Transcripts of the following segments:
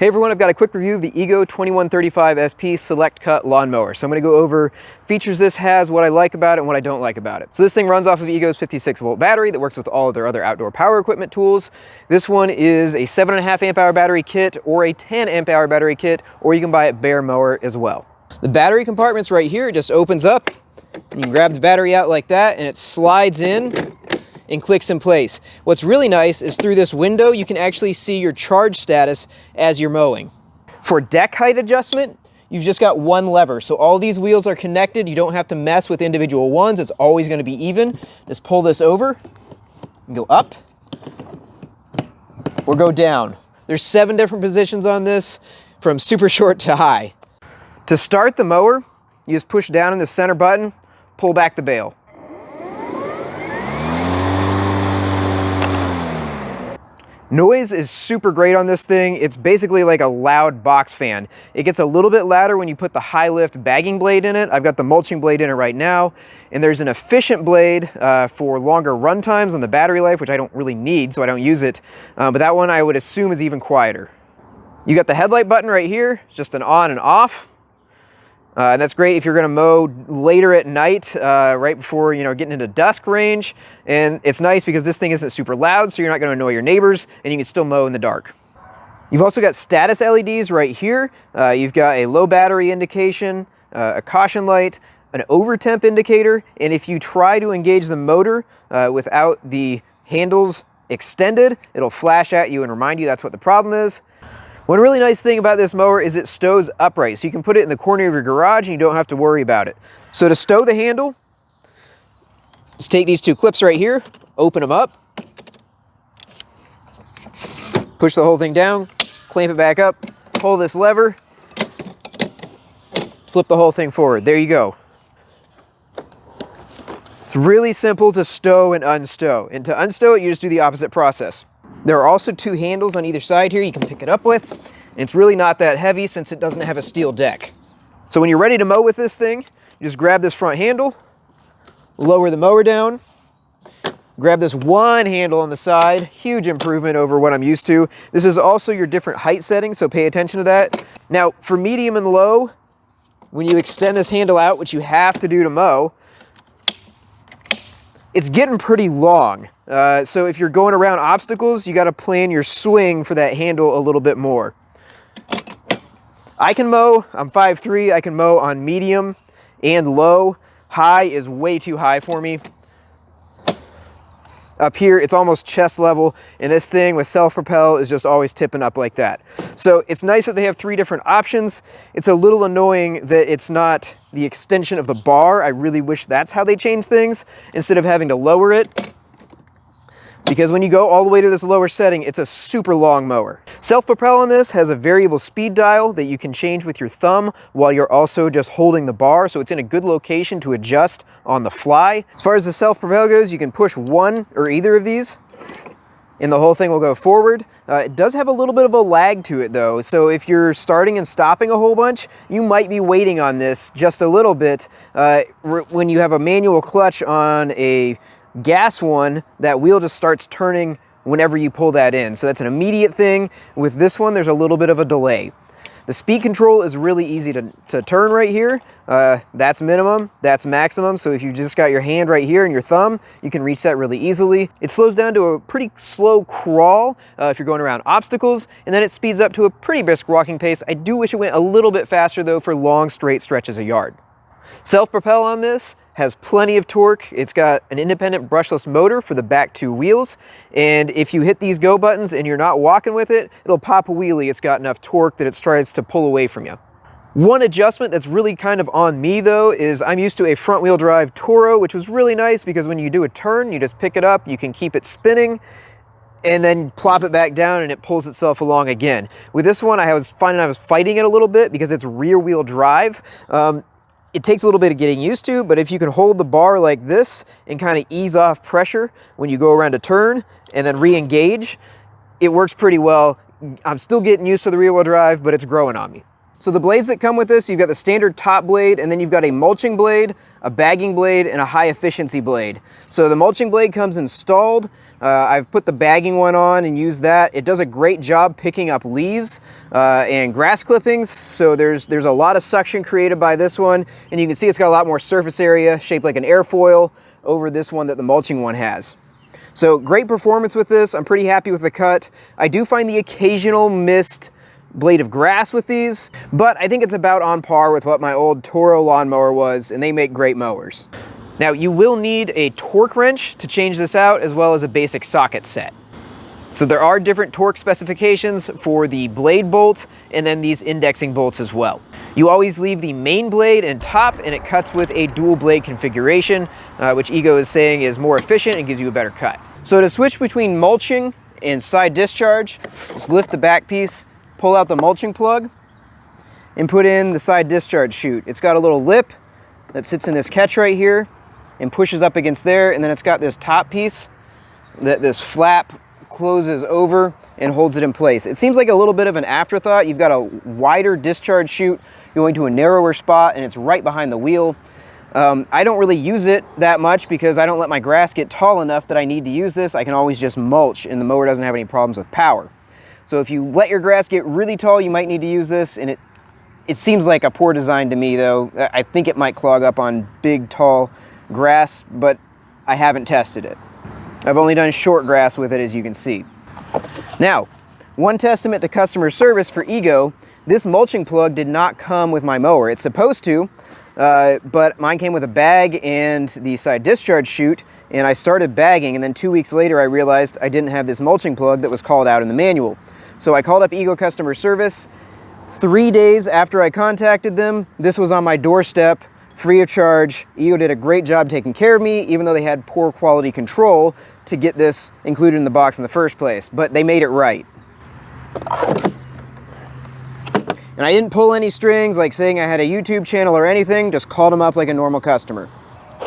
Hey everyone, I've got a quick review of the EGO 2135 SP Select Cut Lawnmower. So I'm going to go over features this has, what I like about it, and what I don't like about it. So this thing runs off of EGO's 56-volt battery that works with all of their other outdoor power equipment tools. This one is a 7.5 amp hour battery kit or a 10 amp hour battery kit, or you can buy it bare mower as well. The battery compartment's right here. It just opens up, and you can grab the battery out like that, and it slides in and clicks in place. What's really nice is through this window, you can actually see your charge status as you're mowing. For deck height adjustment, you've just got one lever. So all these wheels are connected. You don't have to mess with individual ones. It's always gonna be even. Just pull this over and go up or go down. There's 7 different positions on this, from super short to high. To start the mower, you just push down in the center button, pull back the bale. Noise is super great on this thing. It's basically like a loud box fan. It gets a little bit louder when you put the high lift bagging blade in it. I've got the mulching blade in it right now, and there's an efficient blade for longer run times on the battery life, which I don't really need, so I don't use it. But that one I would assume is even quieter. You got the headlight button right here. It's just an on and off. And that's great if you're gonna mow later at night, right before, getting into dusk range. And it's nice because this thing isn't super loud, so you're not gonna annoy your neighbors, and you can still mow in the dark. You've also got status LEDs right here. You've got a low battery indication, a caution light, an over temp indicator, and if you try to engage the motor without the handles extended, it'll flash at you and remind you that's what the problem is. One really nice thing about this mower is it stows upright, so you can put it in the corner of your garage and you don't have to worry about it. So to stow the handle, just take these 2 clips right here, open them up, push the whole thing down, clamp it back up, pull this lever, flip the whole thing forward. There you go. It's really simple to stow and unstow. And to unstow it, you just do the opposite process. There are also 2 handles on either side here you can pick it up with. And it's really not that heavy since it doesn't have a steel deck. So when you're ready to mow with this thing, you just grab this front handle, lower the mower down, grab this one handle on the side. Huge improvement over what I'm used to. This is also your different height settings, so pay attention to that. Now for medium and low, when you extend this handle out, which you have to do to mow, it's getting pretty long. So if you're going around obstacles, you got to plan your swing for that handle a little bit more. I can mow, I'm 5'3", I can mow on medium and low. High is way too high for me. Up here, it's almost chest level, and this thing with self-propel is just always tipping up like that. So it's nice that they have 3 different options. It's a little annoying that it's not the extension of the bar. I really wish that's how they change things, instead of having to lower it. Because when you go all the way to this lower setting, it's a super long mower. Self-propel on this has a variable speed dial that you can change with your thumb while you're also just holding the bar, so it's in a good location to adjust on the fly. As far as the self-propel goes, you can push one or either of these, and the whole thing will go forward. It does have a little bit of a lag to it though, so if you're starting and stopping a whole bunch, you might be waiting on this just a little bit. When you have a manual clutch on a gas one, that wheel just starts turning whenever you pull that in. So that's an immediate thing. With this one, there's a little bit of a delay. The speed control is really easy to turn right here. That's minimum, that's maximum. So if you just got your hand right here and your thumb, you can reach that really easily. It slows down to a pretty slow crawl if you're going around obstacles, and then it speeds up to a pretty brisk walking pace. I do wish it went a little bit faster though for long straight stretches of yard. Self-propel on this has plenty of torque. It's got an independent brushless motor for the back 2 wheels, and if you hit these go buttons and you're not walking with it, it'll pop a wheelie. It's got enough torque that it tries to pull away from you. One adjustment that's really kind of on me though is I'm used to a front wheel drive Toro, which was really nice because when you do a turn, you just pick it up, you can keep it spinning, and then plop it back down and it pulls itself along again. With this one, I was finding I was fighting it a little bit because it's rear wheel drive. It takes a little bit of getting used to, but if you can hold the bar like this and kind of ease off pressure when you go around a turn and then re-engage, it works pretty well. I'm still getting used to the rear wheel drive, but it's growing on me. So the blades that come with this, you've got the standard top blade, and then you've got a mulching blade, a bagging blade, and a high efficiency blade. So the mulching blade comes installed. I've put the bagging one on and used that. It does a great job picking up leaves and grass clippings. So there's a lot of suction created by this one, and you can see it's got a lot more surface area shaped like an airfoil over this one that the mulching one has. So great performance with this. I'm pretty happy with the cut. I do find the occasional missed blade of grass with these, but I think it's about on par with what my old Toro lawnmower was, and they make great mowers. Now, you will need a torque wrench to change this out, as well as a basic socket set. So there are different torque specifications for the blade bolt and then these indexing bolts as well. You always leave the main blade and top, and it cuts with a dual blade configuration, which Ego is saying is more efficient and gives you a better cut. So to switch between mulching and side discharge, just lift the back piece, pull out the mulching plug, and put in the side discharge chute. It's got a little lip that sits in this catch right here and pushes up against there, and then it's got this top piece that this flap closes over and holds it in place. It seems like a little bit of an afterthought. You've got a wider discharge chute going to a narrower spot, and it's right behind the wheel. I don't really use it that much because I don't let my grass get tall enough that I need to use this. I can always just mulch, and the mower doesn't have any problems with power. So if you let your grass get really tall, you might need to use this, and it seems like a poor design to me, though. I think it might clog up on big, tall grass, but I haven't tested it. I've only done short grass with it, as you can see. Now, one testament to customer service for Ego, this mulching plug did not come with my mower. It's supposed to, but mine came with a bag and the side discharge chute, and I started bagging, and then 2 weeks later I realized I didn't have this mulching plug that was called out in the manual. So I called up Ego customer service. 3 days after I contacted them, this was on my doorstep, free of charge. Ego did a great job taking care of me, even though they had poor quality control to get this included in the box in the first place, but they made it right. And I didn't pull any strings like saying I had a YouTube channel or anything, just called them up like a normal customer.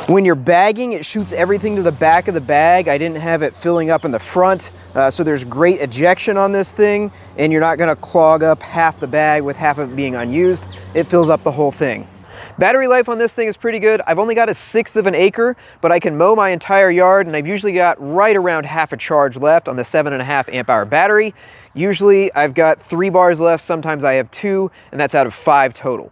When you're bagging, it shoots everything to the back of the bag. I didn't have it filling up in the front, so there's great ejection on this thing, and you're not gonna clog up half the bag with half of it being unused. It fills up the whole thing. Battery life on this thing is pretty good. I've only got a 1/6 of an acre, but I can mow my entire yard, and I've usually got right around half a charge left on the 7.5 amp hour battery. Usually I've got 3 bars left, sometimes I have 2, and that's out of 5 total.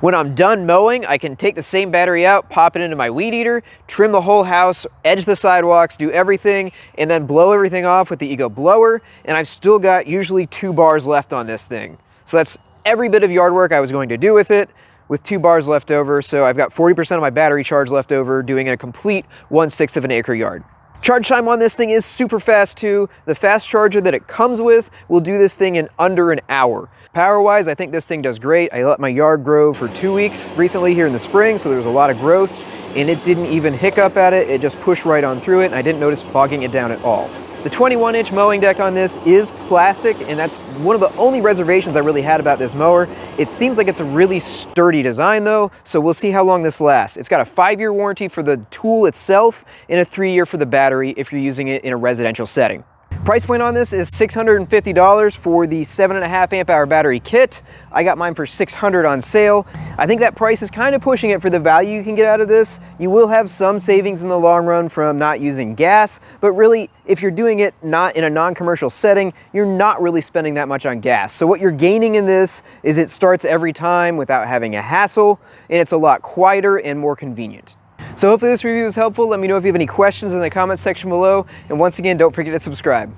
When I'm done mowing, I can take the same battery out, pop it into my weed eater, trim the whole house, edge the sidewalks, do everything, and then blow everything off with the Ego blower, and I've still got usually 2 bars left on this thing. So that's every bit of yard work I was going to do with it, with 2 bars left over, so I've got 40% of my battery charge left over, doing a complete 1/6 of an acre yard. Charge time on this thing is super fast too. The fast charger that it comes with will do this thing in under an hour. Power-wise, I think this thing does great. I let my yard grow for 2 weeks recently here in the spring, so there was a lot of growth, and it didn't even hiccup at it. It just pushed right on through it, and I didn't notice bogging it down at all. The 21-inch mowing deck on this is plastic, and that's one of the only reservations I really had about this mower. It seems like it's a really sturdy design though, so we'll see how long this lasts. It's got a 5-year warranty for the tool itself and a 3-year for the battery if you're using it in a residential setting. Price point on this is $650 for the 7.5 amp hour battery kit. I got mine for $600 on sale. I think that price is kind of pushing it for the value you can get out of this. You will have some savings in the long run from not using gas, but really, if you're doing it not in a non-commercial setting, you're not really spending that much on gas. So what you're gaining in this is it starts every time without having a hassle, and it's a lot quieter and more convenient. So hopefully this review was helpful. Let me know if you have any questions in the comments section below. And once again, don't forget to subscribe.